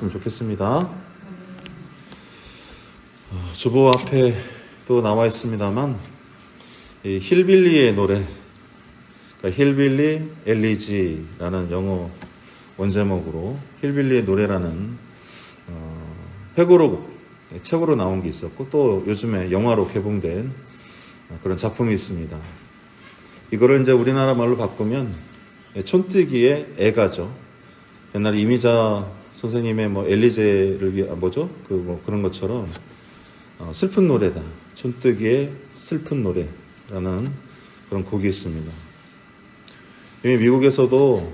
좋겠습니다. 주보 앞에 또 나와 있습니다만 이 힐빌리의 노래, 그러니까 힐빌리 엘리지라는 영어 원제목으로 힐빌리의 노래라는 회고록 책으로 나온 게 있었고, 또 요즘에 영화로 개봉된 그런 작품이 있습니다. 이거를 이제 우리나라 말로 바꾸면 촌뜨기의 애가죠. 옛날에 이미자 선생님의 엘리제를 위한 그런 것처럼 슬픈 노래다. 촌뜨기의 슬픈 노래라는 그런 곡이 있습니다. 이미 미국에서도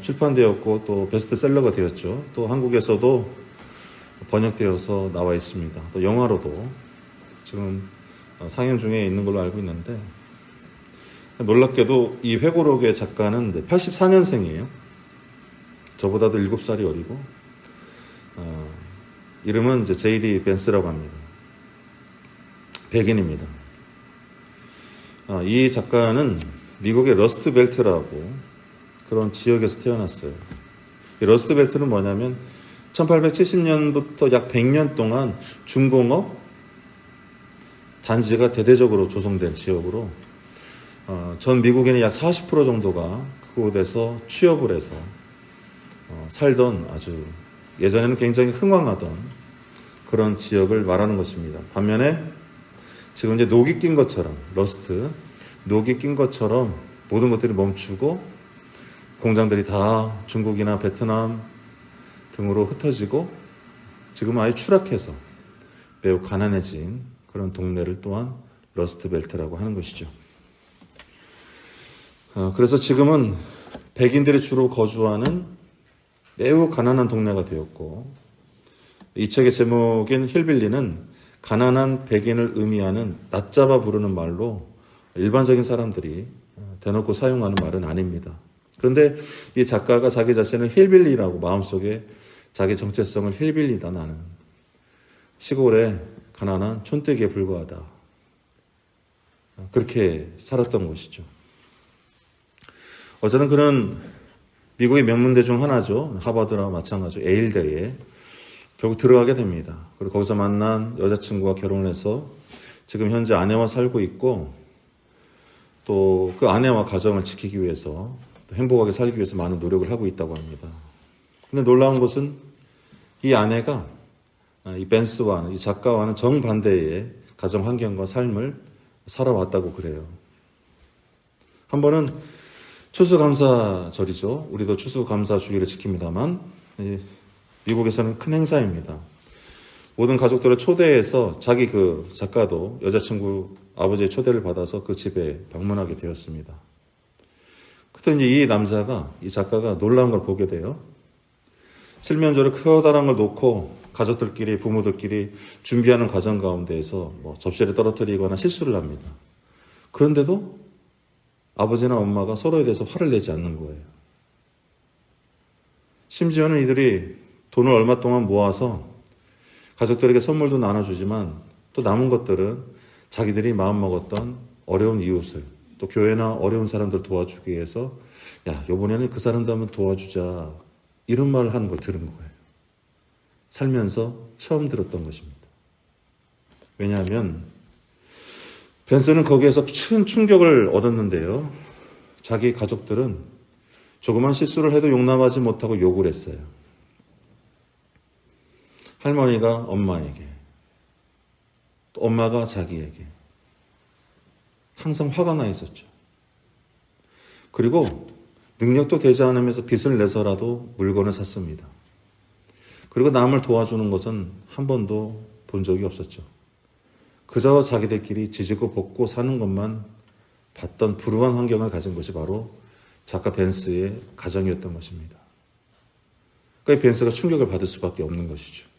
출판되었고 또 베스트셀러가 되었죠. 또 한국에서도 번역되어서 나와 있습니다. 또 영화로도 지금 상영 중에 있는 걸로 알고 있는데, 놀랍게도 이 회고록의 작가는 84년생이에요. 저보다도 7살이 어리고, 이름은 이제 J.D. 벤스라고 합니다. 백인입니다. 이 작가는 미국의 러스트벨트라고 그런 지역에서 태어났어요. 이 러스트벨트는 뭐냐면 1870년부터 약 100년 동안 중공업 단지가 대대적으로 조성된 지역으로 전 미국인의 약 40% 정도가 그곳에서 취업을 해서 살던, 아주 예전에는 굉장히 흥왕하던 그런 지역을 말하는 것입니다. 반면에 지금 이제 녹이 낀 것처럼, 녹이 낀 것처럼 모든 것들이 멈추고 공장들이 다 중국이나 베트남 등으로 흩어지고 지금은 아예 추락해서 매우 가난해진 그런 동네를 또한 러스트벨트라고 하는 것이죠. 그래서 지금은 백인들이 주로 거주하는 매우 가난한 동네가 되었고, 이 책의 제목인 힐빌리는 가난한 백인을 의미하는 낮잡아 부르는 말로 일반적인 사람들이 대놓고 사용하는 말은 아닙니다. 그런데 이 작가가 자기 자신을 힐빌리라고 마음속에 자기 정체성을 힐빌리다, 나는 시골의 가난한 촌뜨기에 불과하다, 그렇게 살았던 것이죠. 어쨌든 그는 미국의 명문대 중 하나죠. 하버드나 마찬가지로 예일대에 결국 들어가게 됩니다. 그리고 거기서 만난 여자친구와 결혼을 해서 지금 현재 아내와 살고 있고, 또 그 아내와 가정을 지키기 위해서, 또 행복하게 살기 위해서 많은 노력을 하고 있다고 합니다. 근데 놀라운 것은 이 아내가 이 벤스와는, 이 작가와는 정반대의 가정 환경과 삶을 살아왔다고 그래요. 한 번은 추수감사절이죠. 우리도 추수감사주의를 지킵니다만 미국에서는 큰 행사입니다. 모든 가족들을 초대해서 자기 그 작가도 여자친구 아버지의 초대를 받아서 그 집에 방문하게 되었습니다. 그때 이제 이 작가가 놀라운 걸 보게 돼요. 칠면조를 커다란 걸 놓고 가족들끼리, 부모들끼리 준비하는 과정 가운데에서 접시를 떨어뜨리거나 실수를 합니다. 그런데도 아버지나 엄마가 서로에 대해서 화를 내지 않는 거예요. 심지어는 이들이 돈을 얼마 동안 모아서 가족들에게 선물도 나눠주지만, 또 남은 것들은 자기들이 마음먹었던 어려운 이웃을, 또 교회나 어려운 사람들 도와주기 위해서, 야, 이번에는 그 사람도 한번 도와주자, 이런 말을 하는 걸 들은 거예요. 살면서 처음 들었던 것입니다. 왜냐하면 벤스는 거기에서 큰 충격을 얻었는데요. 자기 가족들은 조그만 실수를 해도 용납하지 못하고 욕을 했어요. 할머니가 엄마에게, 또 엄마가 자기에게 항상 화가 나 있었죠. 그리고 능력도 되지 않으면서 빚을 내서라도 물건을 샀습니다. 그리고 남을 도와주는 것은 한 번도 본 적이 없었죠. 그저 자기들끼리 지지고 볶고 사는 것만 봤던 불우한 환경을 가진 것이 바로 작가 벤스의 가정이었던 것입니다. 그러니까 벤스가 충격을 받을 수밖에 없는 것이죠.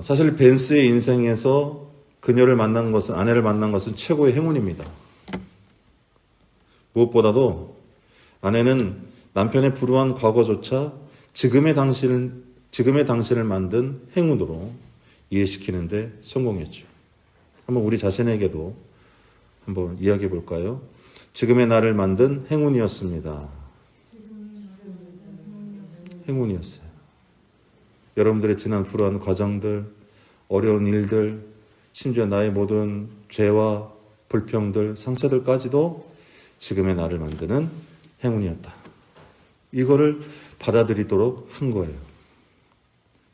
사실 벤스의 인생에서 그녀를 만난 것은, 아내를 만난 것은 최고의 행운입니다. 무엇보다도 아내는 남편의 불우한 과거조차 지금의 당신을 만든 행운으로 이해시키는데 성공했죠. 한번 우리 자신에게도 한번 이야기해 볼까요? 지금의 나를 만든 행운이었습니다. 행운이었어요. 여러분들의 지난 불우한 과정들, 어려운 일들, 심지어 나의 모든 죄와 불평들, 상처들까지도 지금의 나를 만드는 행운이었다. 이거를 받아들이도록 한 거예요.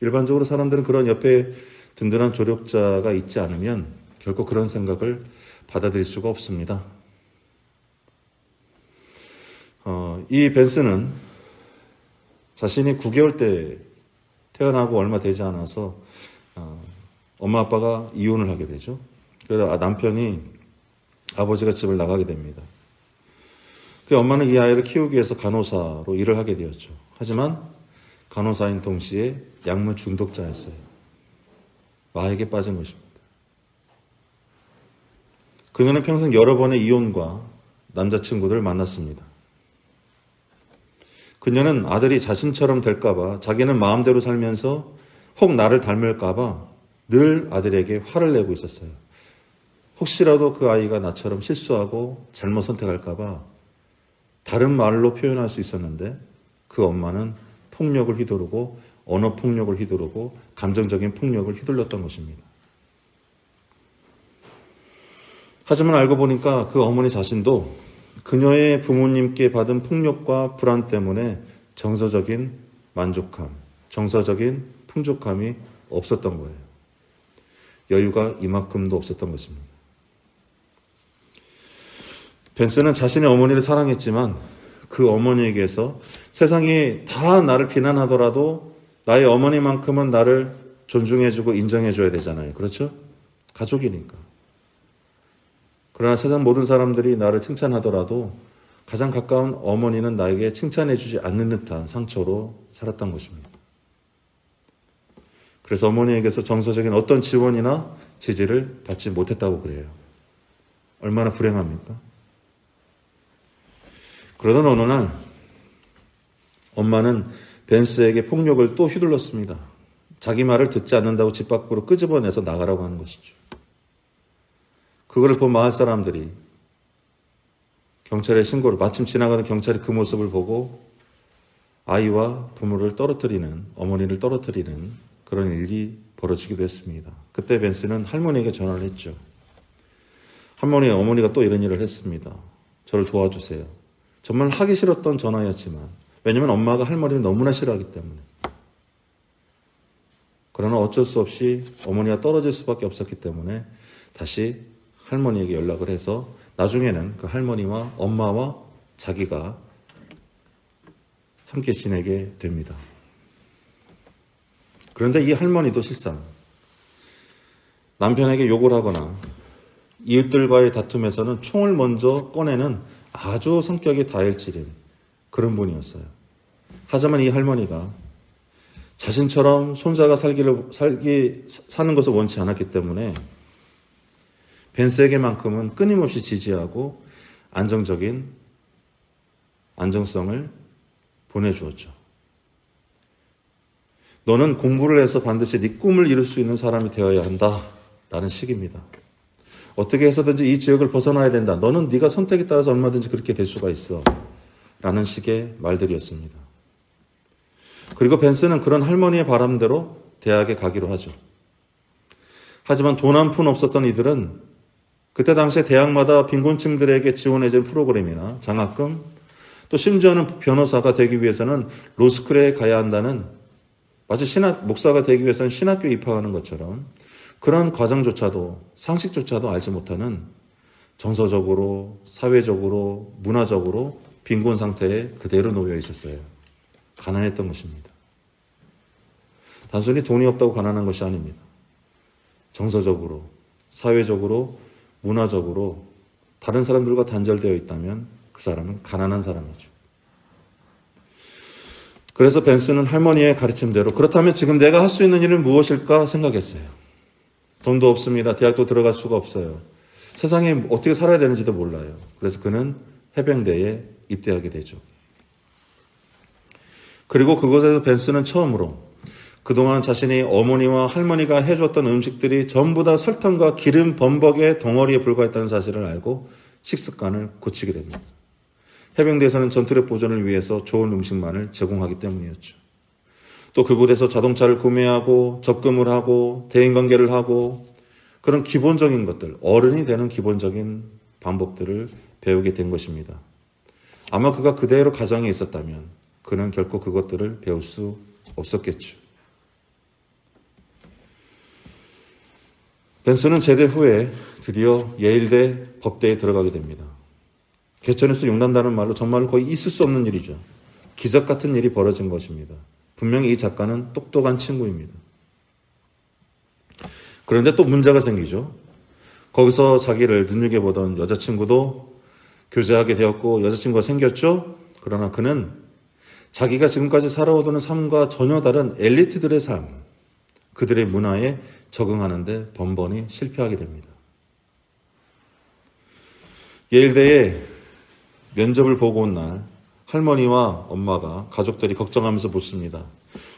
일반적으로 사람들은 그런 옆에 든든한 조력자가 있지 않으면 결코 그런 생각을 받아들일 수가 없습니다. 이 벤스는 자신이 9개월 때 태어나고 얼마 되지 않아서 엄마 아빠가 이혼을 하게 되죠. 그래서 남편이 아버지가 집을 나가게 됩니다. 그 엄마는 이 아이를 키우기 위해서 간호사로 일을 하게 되었죠. 하지만 간호사인 동시에 약물 중독자였어요. 마약에 빠진 것입니다. 그녀는 평생 여러 번의 이혼과 남자친구들을 만났습니다. 그녀는 아들이 자신처럼 될까봐, 자기는 마음대로 살면서 혹 나를 닮을까봐 늘 아들에게 화를 내고 있었어요. 혹시라도 그 아이가 나처럼 실수하고 잘못 선택할까봐 다른 말로 표현할 수 있었는데 그 엄마는 폭력을 휘두르고 언어 폭력을 휘두르고 감정적인 폭력을 휘둘렀던 것입니다. 하지만 알고 보니까 그 어머니 자신도 그녀의 부모님께 받은 폭력과 불안 때문에 정서적인 만족감, 정서적인 풍족함이 없었던 거예요. 여유가 이만큼도 없었던 것입니다. 벤스는 자신의 어머니를 사랑했지만 그 어머니에게서 세상이 다 나를 비난하더라도 나의 어머니만큼은 나를 존중해주고 인정해줘야 되잖아요. 그렇죠? 가족이니까. 그러나 세상 모든 사람들이 나를 칭찬하더라도 가장 가까운 어머니는 나에게 칭찬해주지 않는 듯한 상처로 살았던 것입니다. 그래서 어머니에게서 정서적인 어떤 지원이나 지지를 받지 못했다고 그래요. 얼마나 불행합니까? 그러던 어느 날 엄마는 벤스에게 폭력을 또 휘둘렀습니다. 자기 말을 듣지 않는다고 집 밖으로 끄집어내서 나가라고 하는 것이죠. 그거를 본 마을 사람들이 경찰에 신고를, 마침 지나가는 경찰이 그 모습을 보고 아이와 부모를 떨어뜨리는, 어머니를 떨어뜨리는 그런 일이 벌어지기도 했습니다. 그때 벤스는 할머니에게 전화를 했죠. 할머니, 어머니가 또 이런 일을 했습니다. 저를 도와주세요. 정말 하기 싫었던 전화였지만, 왜냐하면 엄마가 할머니를 너무나 싫어하기 때문에. 그러나 어쩔 수 없이 어머니가 떨어질 수밖에 없었기 때문에 다시 할머니에게 연락을 해서 나중에는 그 할머니와 엄마와 자기가 함께 지내게 됩니다. 그런데 이 할머니도 실상 남편에게 욕을 하거나 이웃들과의 다툼에서는 총을 먼저 꺼내는 아주 성격이 다혈질인 그런 분이었어요. 하지만 이 할머니가 자신처럼 손자가 사는 것을 원치 않았기 때문에 벤스에게만큼은 끊임없이 지지하고 안정성을 보내주었죠. 너는 공부를 해서 반드시 네 꿈을 이룰 수 있는 사람이 되어야 한다. 라는 식입니다. 어떻게 해서든지 이 지역을 벗어나야 된다. 너는 네가 선택에 따라서 얼마든지 그렇게 될 수가 있어. 라는 식의 말들이었습니다. 그리고 벤스는 그런 할머니의 바람대로 대학에 가기로 하죠. 하지만 돈 한 푼 없었던 이들은 그때 당시에 대학마다 빈곤층들에게 지원해준 프로그램이나 장학금, 또 심지어는 변호사가 되기 위해서는 로스쿨에 가야 한다는, 마치 목사가 되기 위해서는 신학교에 입학하는 것처럼 그런 과정조차도, 상식조차도 알지 못하는 정서적으로, 사회적으로, 문화적으로 빈곤 상태에 그대로 놓여 있었어요. 가난했던 것입니다. 단순히 돈이 없다고 가난한 것이 아닙니다. 정서적으로, 사회적으로, 문화적으로 다른 사람들과 단절되어 있다면 그 사람은 가난한 사람이죠. 그래서 벤스는 할머니의 가르침대로 그렇다면 지금 내가 할 수 있는 일은 무엇일까 생각했어요. 돈도 없습니다. 대학도 들어갈 수가 없어요. 세상에 어떻게 살아야 되는지도 몰라요. 그래서 그는 해병대에 입대하게 되죠. 그리고 그곳에서 벤스는 처음으로 그동안 자신이 어머니와 할머니가 해줬던 음식들이 전부 다 설탕과 기름 범벅의 덩어리에 불과했다는 사실을 알고 식습관을 고치게 됩니다. 해병대에서는 전투력 보존을 위해서 좋은 음식만을 제공하기 때문이었죠. 또 그곳에서 자동차를 구매하고 적금을 하고 대인관계를 하고 그런 기본적인 것들, 어른이 되는 기본적인 방법들을 배우게 된 것입니다. 아마 그가 그대로 가정에 있었다면 그는 결코 그것들을 배울 수 없었겠죠. 벤스는 제대 후에 드디어 예일대 법대에 들어가게 됩니다. 개천에서 용난다는 말로 정말로 거의 있을 수 없는 일이죠. 기적 같은 일이 벌어진 것입니다. 분명히 이 작가는 똑똑한 친구입니다. 그런데 또 문제가 생기죠. 거기서 자기를 눈여겨보던 여자친구도 교제하게 되었고 여자친구가 생겼죠. 그러나 그는 자기가 지금까지 살아오던 삶과 전혀 다른 엘리트들의 삶, 그들의 문화에 적응하는데 번번이 실패하게 됩니다. 예일대에 면접을 보고 온 날 할머니와 엄마가 가족들이 걱정하면서 묻습니다.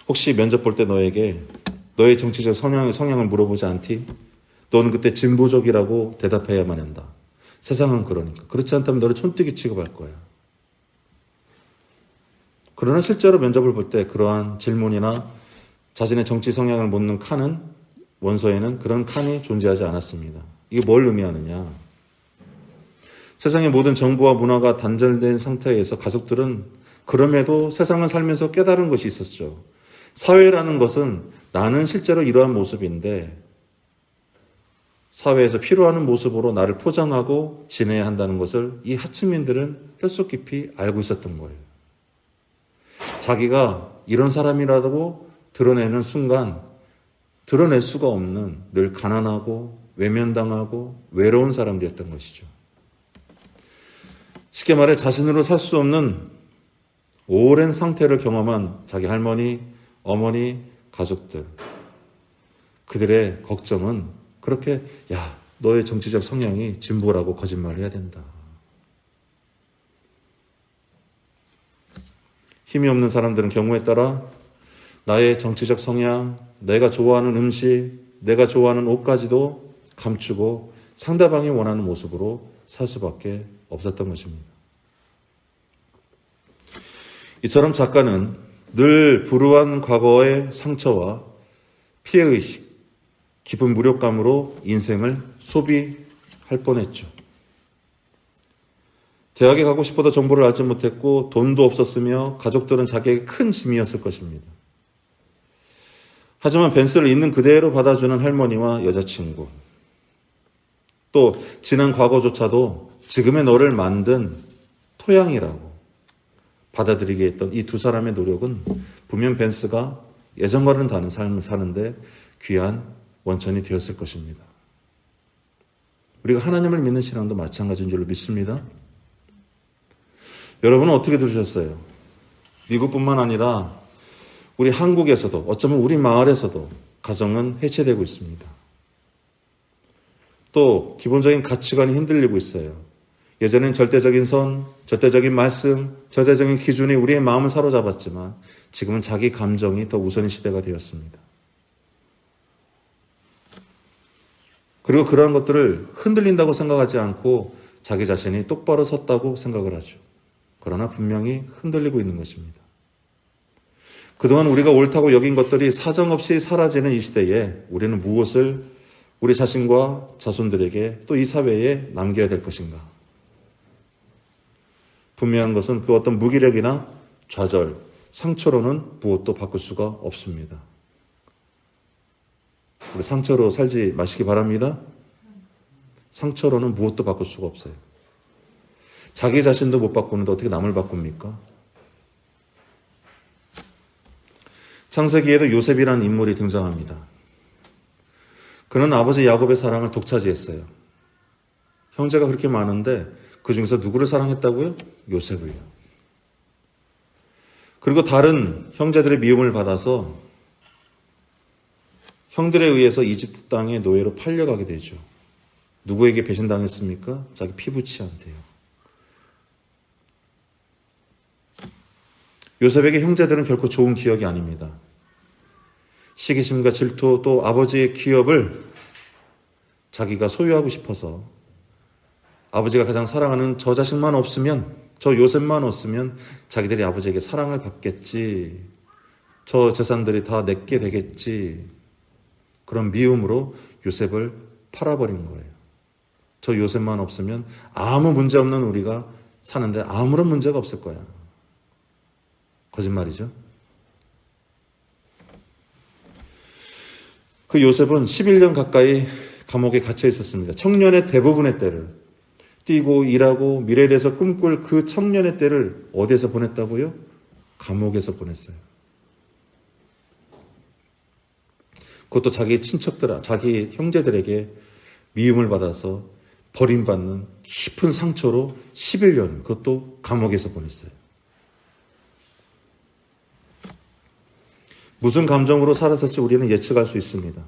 혹시 면접 볼 때 너에게 너의 정치적 성향을 물어보지 않디? 너는 그때 진보적이라고 대답해야만 한다. 세상은 그러니까. 그렇지 않다면 너를 촌뜨기 취급할 거야. 그러나 실제로 면접을 볼 때 그러한 질문이나 자신의 정치 성향을 묻는 칸은 원서에는 그런 칸이 존재하지 않았습니다. 이게 뭘 의미하느냐? 세상의 모든 정보와 문화가 단절된 상태에서 가족들은 그럼에도 세상을 살면서 깨달은 것이 있었죠. 사회라는 것은 나는 실제로 이러한 모습인데 사회에서 필요한 모습으로 나를 포장하고 지내야 한다는 것을 이 하층민들은 뼛속 깊이 알고 있었던 거예요. 자기가 이런 사람이라고 드러내는 순간 드러낼 수가 없는 늘 가난하고 외면당하고 외로운 사람들이었던 것이죠. 쉽게 말해 자신으로 살 수 없는 오랜 상태를 경험한 자기 할머니, 어머니, 가족들. 그들의 걱정은 그렇게 야, 너의 정치적 성향이 진보라고 거짓말을 해야 된다. 힘이 없는 사람들은 경우에 따라 나의 정치적 성향, 내가 좋아하는 음식, 내가 좋아하는 옷까지도 감추고 상대방이 원하는 모습으로 살 수밖에 없었던 것입니다. 이처럼 작가는 늘 불우한 과거의 상처와 피해의식, 깊은 무력감으로 인생을 소비할 뻔했죠. 대학에 가고 싶어도 정보를 알지 못했고 돈도 없었으며 가족들은 자기에게 큰 짐이었을 것입니다. 하지만 벤스를 있는 그대로 받아주는 할머니와 여자친구, 또 지난 과거조차도 지금의 너를 만든 토양이라고 받아들이게 했던 이 두 사람의 노력은 분명 벤스가 예전과는 다른 삶을 사는데 귀한 원천이 되었을 것입니다. 우리가 하나님을 믿는 신앙도 마찬가지인 줄로 믿습니다. 여러분은 어떻게 들으셨어요? 미국뿐만 아니라 우리 한국에서도 어쩌면 우리 마을에서도 가정은 해체되고 있습니다. 또 기본적인 가치관이 흔들리고 있어요. 예전엔 절대적인 선, 절대적인 말씀, 절대적인 기준이 우리의 마음을 사로잡았지만 지금은 자기 감정이 더 우선인 시대가 되었습니다. 그리고 그러한 것들을 흔들린다고 생각하지 않고 자기 자신이 똑바로 섰다고 생각을 하죠. 그러나 분명히 흔들리고 있는 것입니다. 그동안 우리가 옳다고 여긴 것들이 사정없이 사라지는 이 시대에 우리는 무엇을 우리 자신과 자손들에게 또 이 사회에 남겨야 될 것인가? 분명한 것은 그 어떤 무기력이나 좌절, 상처로는 무엇도 바꿀 수가 없습니다. 우리 상처로 살지 마시기 바랍니다. 상처로는 무엇도 바꿀 수가 없어요. 자기 자신도 못 바꾸는데 어떻게 남을 바꿉니까? 창세기에도 요셉이라는 인물이 등장합니다. 그는 아버지 야곱의 사랑을 독차지했어요. 형제가 그렇게 많은데 그 중에서 누구를 사랑했다고요? 요셉을요. 그리고 다른 형제들의 미움을 받아서 형들에 의해서 이집트 땅의 노예로 팔려가게 되죠. 누구에게 배신당했습니까? 자기 피부치한테요. 요셉에게 형제들은 결코 좋은 기억이 아닙니다. 시기심과 질투 또 아버지의 기업을 자기가 소유하고 싶어서 아버지가 가장 사랑하는 저 자식만 없으면 저 요셉만 없으면 자기들이 아버지에게 사랑을 받겠지 저 재산들이 다 내게 되겠지. 그런 미움으로 요셉을 팔아버린 거예요. 저 요셉만 없으면 아무 문제 없는 우리가 사는데 아무런 문제가 없을 거야. 거짓말이죠. 그 요셉은 11년 가까이 감옥에 갇혀 있었습니다. 청년의 대부분의 때를, 뛰고 일하고 미래에 대해서 꿈꿀 그 청년의 때를 어디에서 보냈다고요? 감옥에서 보냈어요. 그것도 자기 친척들, 자기 형제들에게 미움을 받아서 버림받는 깊은 상처로 11년, 그것도 감옥에서 보냈어요. 무슨 감정으로 살았을지 우리는 예측할 수 있습니다.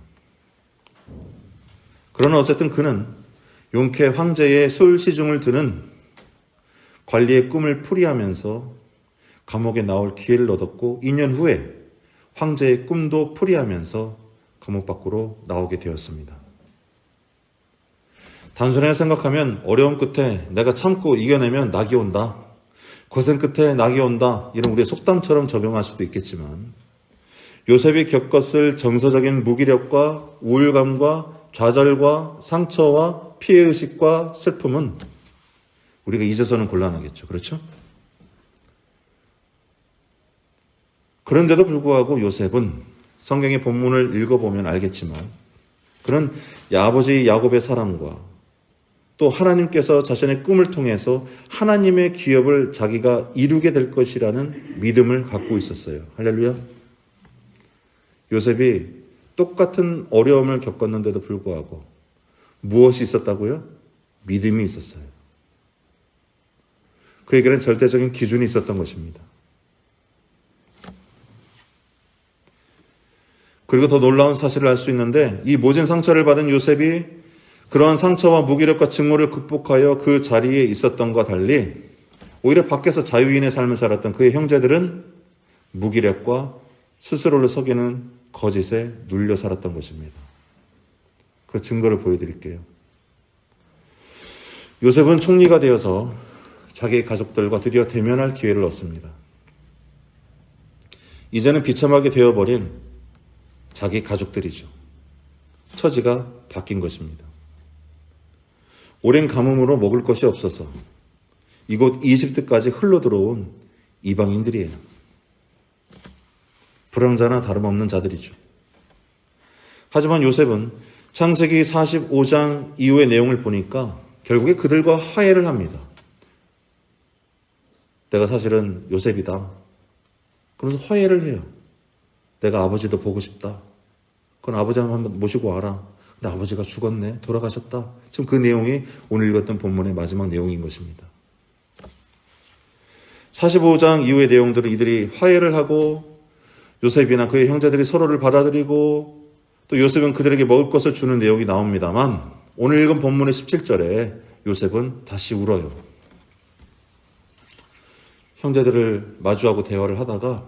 그러나 어쨌든 그는 용케 황제의 술시중을 드는 관리의 꿈을 풀이하면서 감옥에 나올 기회를 얻었고 2년 후에 황제의 꿈도 풀이하면서 감옥 밖으로 나오게 되었습니다. 단순하게 생각하면 어려움 끝에 내가 참고 이겨내면 낙이 온다. 고생 끝에 낙이 온다. 이런 우리의 속담처럼 적용할 수도 있겠지만 요셉이 겪었을 정서적인 무기력과 우울감과 좌절과 상처와 피해의식과 슬픔은 우리가 잊어서는 곤란하겠죠. 그렇죠? 그런데도 불구하고 요셉은 성경의 본문을 읽어보면 알겠지만 그는 아버지 야곱의 사랑과 또 하나님께서 자신의 꿈을 통해서 하나님의 기업을 자기가 이루게 될 것이라는 믿음을 갖고 있었어요. 할렐루야. 요셉이 똑같은 어려움을 겪었는데도 불구하고 무엇이 있었다고요? 믿음이 있었어요. 그에게는 절대적인 기준이 있었던 것입니다. 그리고 더 놀라운 사실을 알 수 있는데 이 모진 상처를 받은 요셉이 그러한 상처와 무기력과 증오를 극복하여 그 자리에 있었던과 달리 오히려 밖에서 자유인의 삶을 살았던 그의 형제들은 무기력과 스스로를 속이는 거짓에 눌려 살았던 것입니다. 그 증거를 보여드릴게요. 요셉은 총리가 되어서 자기 가족들과 드디어 대면할 기회를 얻습니다. 이제는 비참하게 되어버린 자기 가족들이죠. 처지가 바뀐 것입니다. 오랜 가뭄으로 먹을 것이 없어서 이곳 이집트까지 흘러 들어온 이방인들이에요. 불황자나 다름없는 자들이죠. 하지만 요셉은 창세기 45장 이후의 내용을 보니까 결국에 그들과 화해를 합니다. 내가 사실은 요셉이다. 그래서 화해를 해요. 내가 아버지도 보고 싶다. 그건 아버지 한번 모시고 와라. 근데 아버지가 죽었네. 돌아가셨다. 지금 그 내용이 오늘 읽었던 본문의 마지막 내용인 것입니다. 45장 이후의 내용들은 이들이 화해를 하고 요셉이나 그의 형제들이 서로를 받아들이고 또 요셉은 그들에게 먹을 것을 주는 내용이 나옵니다만 오늘 읽은 본문의 17절에 요셉은 다시 울어요. 형제들을 마주하고 대화를 하다가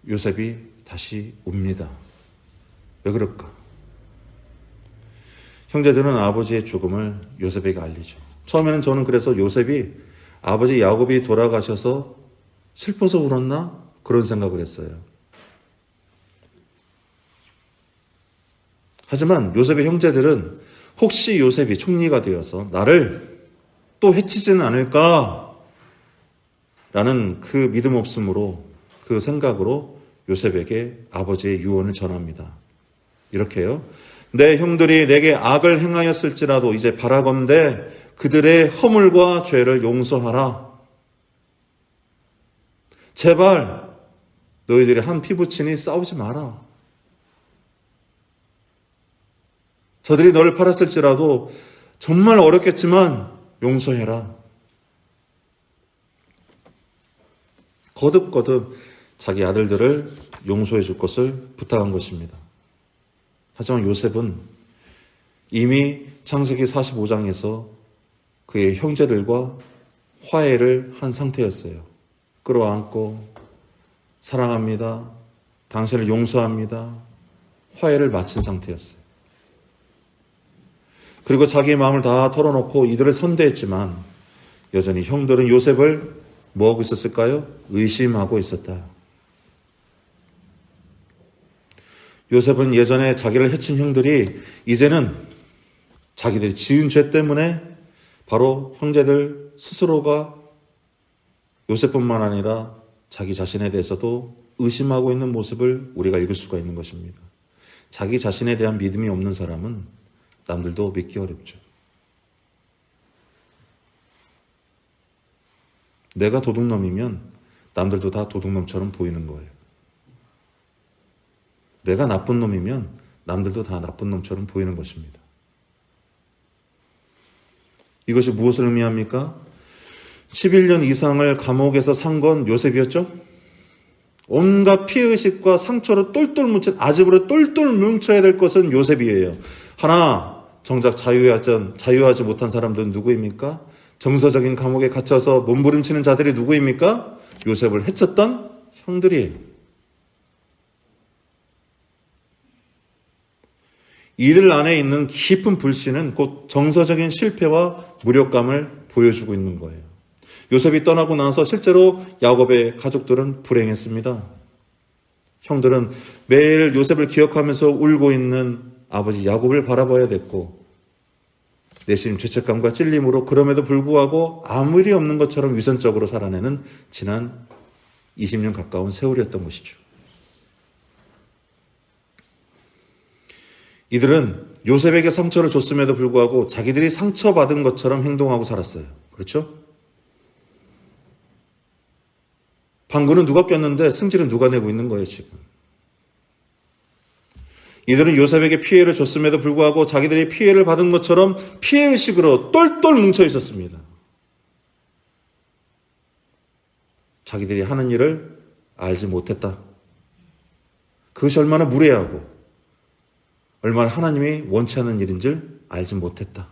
요셉이 다시 웁니다. 왜 그럴까? 형제들은 아버지의 죽음을 요셉에게 알리죠. 처음에는 저는 그래서 요셉이 아버지 야곱이 돌아가셔서 슬퍼서 울었나? 그런 생각을 했어요. 하지만 요셉의 형제들은 혹시 요셉이 총리가 되어서 나를 또 해치지는 않을까? 라는 그 믿음 없음으로 그 생각으로 요셉에게 아버지의 유언을 전합니다. 이렇게요. 내 형들이 내게 악을 행하였을지라도 이제 바라건대 그들의 허물과 죄를 용서하라. 제발 너희들이 한 피부친이 싸우지 마라. 저들이 너를 팔았을지라도 정말 어렵겠지만 용서해라. 거듭거듭 자기 아들들을 용서해 줄 것을 부탁한 것입니다. 하지만 요셉은 이미 창세기 45장에서 그의 형제들과 화해를 한 상태였어요. 끌어안고 사랑합니다. 당신을 용서합니다. 화해를 마친 상태였어요. 그리고 자기의 마음을 다 털어놓고 이들을 선대했지만 여전히 형들은 요셉을 뭐하고 있었을까요? 의심하고 있었다. 요셉은 예전에 자기를 해친 형들이 이제는 자기들이 지은 죄 때문에 바로 형제들 스스로가 요셉뿐만 아니라 자기 자신에 대해서도 의심하고 있는 모습을 우리가 읽을 수가 있는 것입니다. 자기 자신에 대한 믿음이 없는 사람은 남들도 믿기 어렵죠. 내가 도둑놈이면 남들도 다 도둑놈처럼 보이는 거예요. 내가 나쁜 놈이면 남들도 다 나쁜 놈처럼 보이는 것입니다. 이것이 무엇을 의미합니까? 11년 이상을 감옥에서 산 건 요셉이었죠? 온갖 피해의식과 상처로 똘똘 뭉친, 아집으로 똘똘 뭉쳐야 될 것은 요셉이에요. 하나, 정작 자유하지 못한 사람들은 누구입니까? 정서적인 감옥에 갇혀서 몸부림치는 자들이 누구입니까? 요셉을 해쳤던 형들이에요. 이들 안에 있는 깊은 불신은 곧 정서적인 실패와 무력감을 보여주고 있는 거예요. 요셉이 떠나고 나서 실제로 야곱의 가족들은 불행했습니다. 형들은 매일 요셉을 기억하면서 울고 있는 아버지 야곱을 바라봐야 됐고, 내심 죄책감과 찔림으로 그럼에도 불구하고 아무 일이 없는 것처럼 위선적으로 살아내는 지난 20년 가까운 세월이었던 것이죠. 이들은 요셉에게 상처를 줬음에도 불구하고 자기들이 상처받은 것처럼 행동하고 살았어요. 그렇죠? 방구는 누가 꼈는데 승질은 누가 내고 있는 거예요, 지금. 이들은 요셉에게 피해를 줬음에도 불구하고 자기들이 피해를 받은 것처럼 피해의식으로 똘똘 뭉쳐 있었습니다. 자기들이 하는 일을 알지 못했다. 그것이 얼마나 무례하고 얼마나 하나님이 원치 않는 일인 줄 알지 못했다.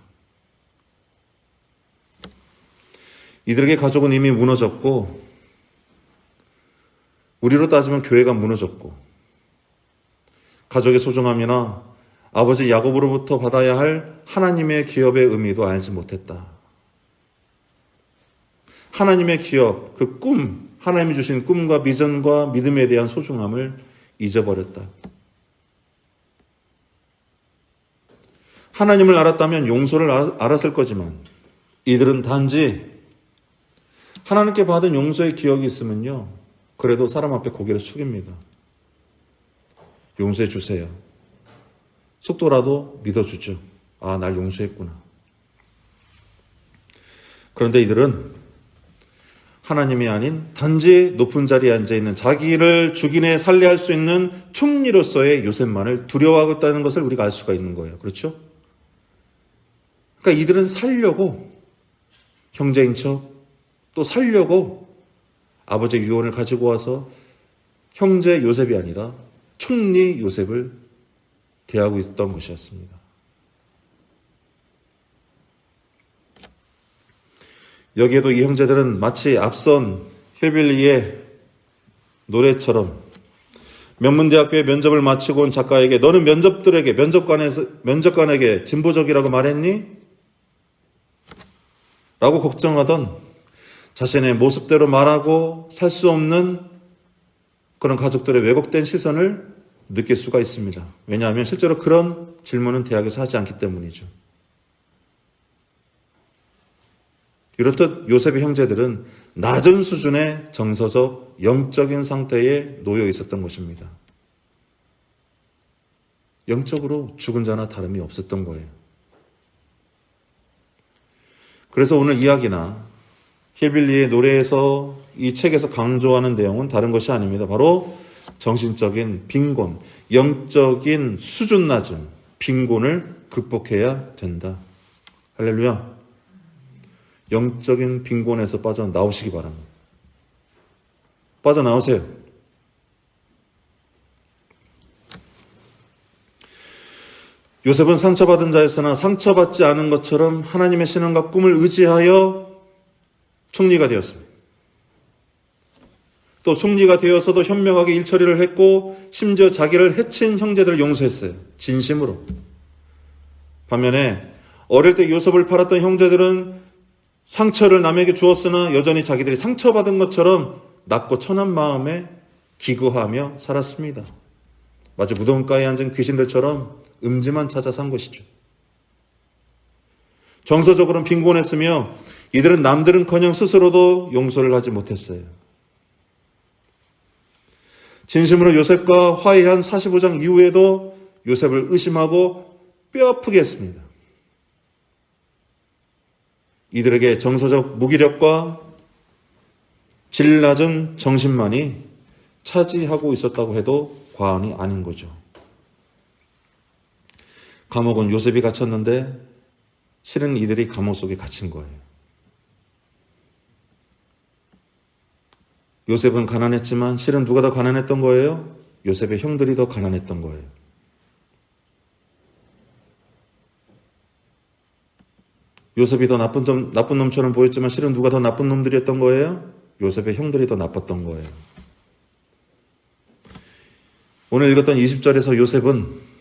이들에게 가족은 이미 무너졌고, 우리로 따지면 교회가 무너졌고, 가족의 소중함이나 아버지 야곱으로부터 받아야 할 하나님의 기업의 의미도 알지 못했다. 하나님의 기업, 그 꿈, 하나님이 주신 꿈과 비전과 믿음에 대한 소중함을 잊어버렸다. 하나님을 알았다면 용서를 알았을 거지만 이들은 단지 하나님께 받은 용서의 기억이 있으면요, 그래도 사람 앞에 고개를 숙입니다. 용서해 주세요. 속도라도 믿어주죠. 아, 날 용서했구나. 그런데 이들은 하나님이 아닌 단지 높은 자리에 앉아있는 자기를 죽이네 살해할 수 있는 총리로서의 요셉만을 두려워하고 있다는 것을 우리가 알 수가 있는 거예요. 그렇죠? 그러니까 이들은 살려고 형제인 척, 또 살려고 아버지의 유언을 가지고 와서 형제 요셉이 아니라 총리 요셉을 대하고 있던 것이었습니다. 여기에도 이 형제들은 마치 앞선 힐빌리의 노래처럼 명문대학교에 면접을 마치고 온 작가에게 너는 면접관에게 진보적이라고 말했니? 라고 걱정하던 자신의 모습대로 말하고 살 수 없는 그런 가족들의 왜곡된 시선을 느낄 수가 있습니다. 왜냐하면 실제로 그런 질문은 대학에서 하지 않기 때문이죠. 이렇듯 요셉의 형제들은 낮은 수준의 정서적, 영적인 상태에 놓여 있었던 것입니다. 영적으로 죽은 자나 다름이 없었던 거예요. 그래서 오늘 이야기나 힐빌리의 노래에서 이 책에서 강조하는 내용은 다른 것이 아닙니다. 바로 정신적인 빈곤, 영적인 수준 낮음, 빈곤을 극복해야 된다. 할렐루야. 영적인 빈곤에서 빠져나오시기 바랍니다. 빠져나오세요. 요셉은 상처받은 자였으나 상처받지 않은 것처럼 하나님의 신앙과 꿈을 의지하여 총리가 되었습니다. 또 총리가 되어서도 현명하게 일처리를 했고 심지어 자기를 해친 형제들을 용서했어요. 진심으로. 반면에 어릴 때 요셉을 팔았던 형제들은 상처를 남에게 주었으나 여전히 자기들이 상처받은 것처럼 낮고 천한 마음에 기거하며 살았습니다. 마치 무덤가에 앉은 귀신들처럼 음지만 찾아 산 것이죠. 정서적으로는 빈곤했으며 이들은 남들은커녕 스스로도 용서를 하지 못했어요. 진심으로 요셉과 화해한 45장 이후에도 요셉을 의심하고 뼈아프게 했습니다. 이들에게 정서적 무기력과 질 낮은 정신만이 차지하고 있었다고 해도 과언이 아닌 거죠. 감옥은 요셉이 갇혔는데 실은 이들이 감옥 속에 갇힌 거예요. 요셉은 가난했지만 실은 누가 더 가난했던 거예요? 요셉의 형들이 더 가난했던 거예요. 요셉이 더 나쁜 놈처럼 보였지만 실은 누가 더 나쁜 놈들이었던 거예요? 요셉의 형들이 더 나빴던 거예요. 오늘 읽었던 20절에서 요셉은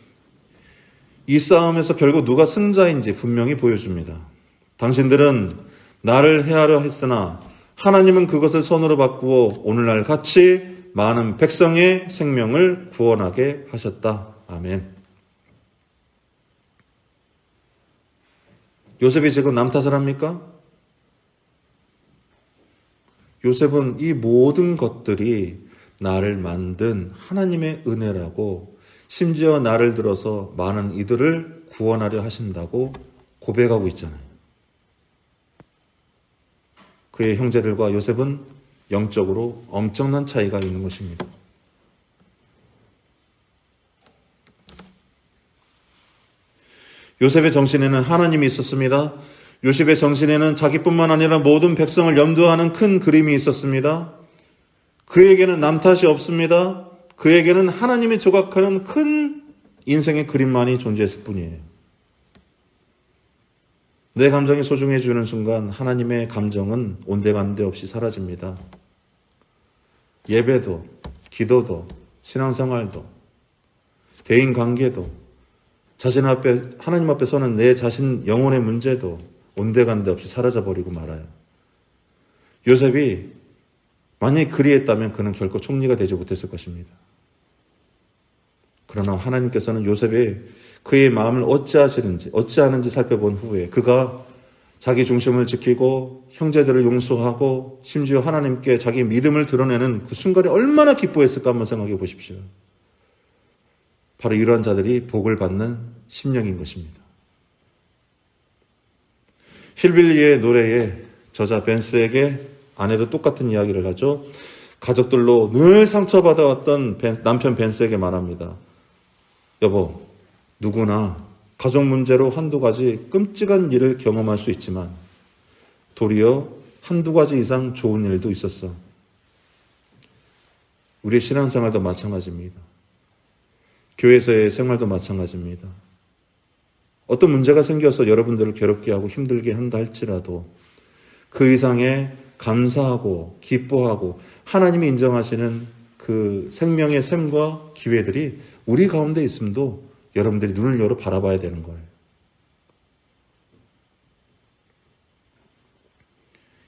이 싸움에서 결국 누가 승자인지 분명히 보여줍니다. 당신들은 나를 해하려 했으나 하나님은 그것을 손으로 바꾸어 오늘날 같이 많은 백성의 생명을 구원하게 하셨다. 아멘. 요셉이 지금 남 탓을 합니까? 요셉은 이 모든 것들이 나를 만든 하나님의 은혜라고, 심지어 나를 들어서 많은 이들을 구원하려 하신다고 고백하고 있잖아요. 그의 형제들과 요셉은 영적으로 엄청난 차이가 있는 것입니다. 요셉의 정신에는 하나님이 있었습니다. 요셉의 정신에는 자기뿐만 아니라 모든 백성을 염두하는 큰 그림이 있었습니다. 그에게는 남 탓이 없습니다. 그에게는 하나님이 조각하는 큰 인생의 그림만이 존재했을 뿐이에요. 내 감정이 소중해지는 순간 하나님의 감정은 온데간데 없이 사라집니다. 예배도, 기도도, 신앙생활도, 대인관계도, 자신 앞에, 하나님 앞에 서는 내 자신 영혼의 문제도 온데간데 없이 사라져버리고 말아요. 요셉이 만약에 그리했다면 그는 결코 총리가 되지 못했을 것입니다. 그러나 하나님께서는 요셉이 그의 마음을 어찌하는지 살펴본 후에 그가 자기 중심을 지키고 형제들을 용서하고 심지어 하나님께 자기 믿음을 드러내는 그 순간이 얼마나 기뻐했을까 한번 생각해 보십시오. 바로 이러한 자들이 복을 받는 심령인 것입니다. 힐빌리의 노래의 저자 벤스에게 아내도 똑같은 이야기를 하죠. 가족들로 늘 상처받아왔던 남편 벤스에게 말합니다. 여보, 누구나 가족 문제로 한두 가지 끔찍한 일을 경험할 수 있지만 도리어 한두 가지 이상 좋은 일도 있었어. 우리의 신앙생활도 마찬가지입니다. 교회에서의 생활도 마찬가지입니다. 어떤 문제가 생겨서 여러분들을 괴롭게 하고 힘들게 한다 할지라도 그 이상의 감사하고 기뻐하고 하나님이 인정하시는 그 생명의 샘과 기회들이 우리 가운데 있음도 여러분들이 눈을 열어 바라봐야 되는 거예요.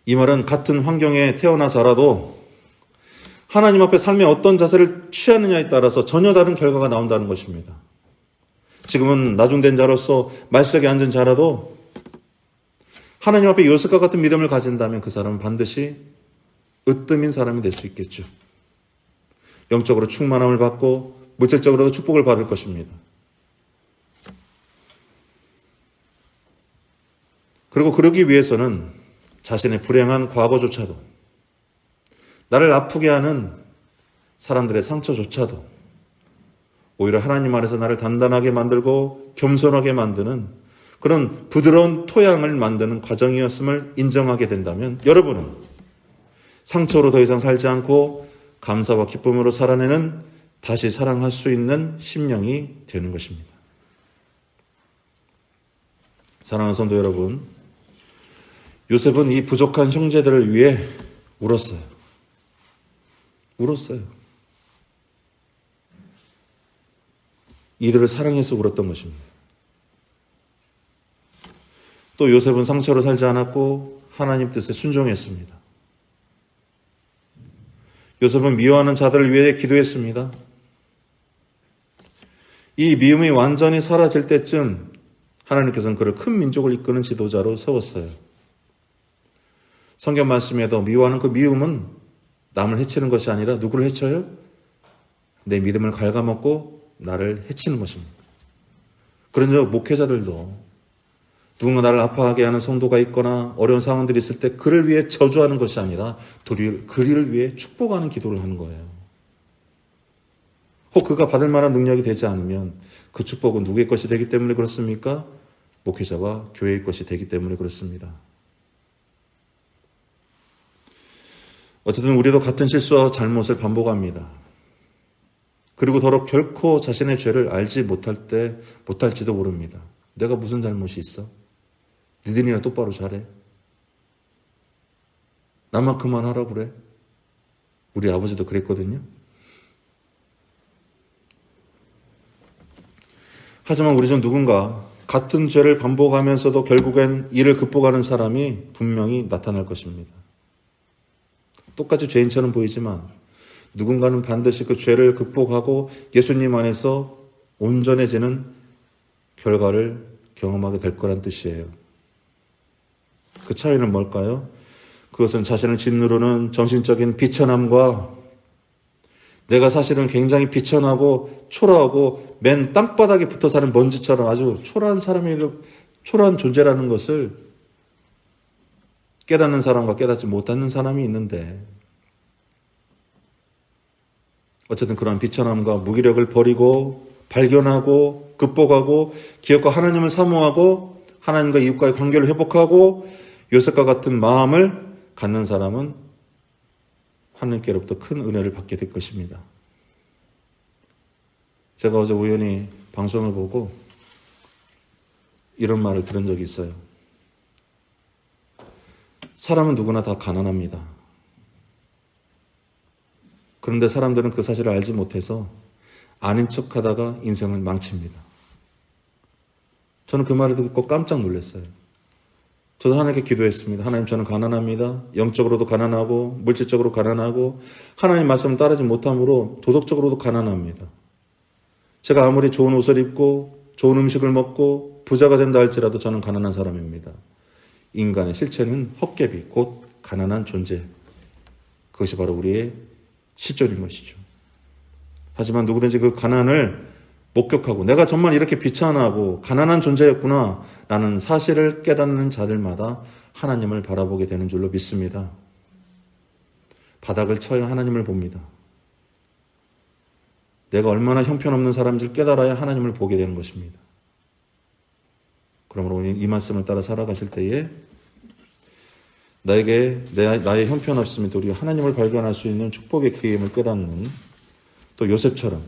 이 말은 같은 환경에 태어나 자라도 하나님 앞에 삶의 어떤 자세를 취하느냐에 따라서 전혀 다른 결과가 나온다는 것입니다. 지금은 나중된 자로서 말석에 앉은 자라도 하나님 앞에 요셉과 같은 믿음을 가진다면 그 사람은 반드시 으뜸인 사람이 될 수 있겠죠. 영적으로 충만함을 받고 물질적으로도 축복을 받을 것입니다. 그리고 그러기 위해서는 자신의 불행한 과거조차도, 나를 아프게 하는 사람들의 상처조차도 오히려 하나님 안에서 나를 단단하게 만들고 겸손하게 만드는 그런 부드러운 토양을 만드는 과정이었음을 인정하게 된다면 여러분은 상처로 더 이상 살지 않고 감사와 기쁨으로 살아내는, 다시 사랑할 수 있는 심령이 되는 것입니다. 사랑하는 성도 여러분, 요셉은 이 부족한 형제들을 위해 울었어요. 이들을 사랑해서 울었던 것입니다. 또 요셉은 상처로 살지 않았고 하나님 뜻에 순종했습니다. 요셉은 미워하는 자들을 위해 기도했습니다. 이 미움이 완전히 사라질 때쯤 하나님께서는 그를 큰 민족을 이끄는 지도자로 세웠어요. 성경 말씀에도 미워하는 그 미움은 남을 해치는 것이 아니라 누구를 해쳐요? 내 믿음을 갉아먹고 나를 해치는 것입니다. 그런 목회자들도 누군가 나를 아파하게 하는 성도가 있거나 어려운 상황들이 있을 때 그를 위해 저주하는 것이 아니라 도리어 그를 위해 축복하는 기도를 하는 거예요. 혹 그가 받을 만한 능력이 되지 않으면 그 축복은 누구의 것이 되기 때문에 그렇습니까? 목회자와 교회의 것이 되기 때문에 그렇습니다. 어쨌든 우리도 같은 실수와 잘못을 반복합니다. 그리고 더러 결코 자신의 죄를 알지 못할지도 모릅니다. 내가 무슨 잘못이 있어? 니들이나 똑바로 잘해. 나만큼만 하라 그래. 우리 아버지도 그랬거든요. 하지만 우리 중 누군가 같은 죄를 반복하면서도 결국엔 이를 극복하는 사람이 분명히 나타날 것입니다. 똑같이 죄인처럼 보이지만 누군가는 반드시 그 죄를 극복하고 예수님 안에서 온전해지는 결과를 경험하게 될 거란 뜻이에요. 그 차이는 뭘까요? 그것은 자신을 짓누르는 정신적인 비천함과 내가 사실은 굉장히 비천하고 초라하고 맨 땅바닥에 붙어 사는 먼지처럼 아주 초라한 초라한 존재라는 것을 깨닫는 사람과 깨닫지 못하는 사람이 있는데, 어쨌든 그러한 비천함과 무기력을 버리고 발견하고 극복하고 기업과 하나님을 사모하고 하나님과 이웃과의 관계를 회복하고 요셉과 같은 마음을 갖는 사람은 하나님께로부터 큰 은혜를 받게 될 것입니다. 제가 어제 우연히 방송을 보고 이런 말을 들은 적이 있어요. 사람은 누구나 다 가난합니다. 그런데 사람들은 그 사실을 알지 못해서 아닌 척하다가 인생을 망칩니다. 저는 그 말을 듣고 깜짝 놀랐어요. 저도 하나님께 기도했습니다. 하나님, 저는 가난합니다. 영적으로도 가난하고 물질적으로 가난하고 하나님 말씀을 따르지 못함으로 도덕적으로도 가난합니다. 제가 아무리 좋은 옷을 입고 좋은 음식을 먹고 부자가 된다 할지라도 저는 가난한 사람입니다. 인간의 실체는 헛개비, 곧 가난한 존재. 그것이 바로 우리의 실존인 것이죠. 하지만 누구든지 그 가난을 목격하고 내가 정말 이렇게 비천하고 가난한 존재였구나 라는 사실을 깨닫는 자들마다 하나님을 바라보게 되는 줄로 믿습니다. 바닥을 쳐야 하나님을 봅니다. 내가 얼마나 형편없는 사람인지를 깨달아야 하나님을 보게 되는 것입니다. 그러므로 오늘 이 말씀을 따라 살아가실 때에 나의 형편없음에도 우리가 하나님을 발견할 수 있는 축복의 기회임을 깨닫는, 또 요셉처럼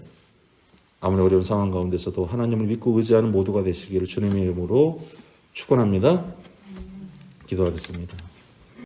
아무리 어려운 상황 가운데서도 하나님을 믿고 의지하는 모두가 되시기를 주님의 이름으로 축원합니다. 기도하겠습니다.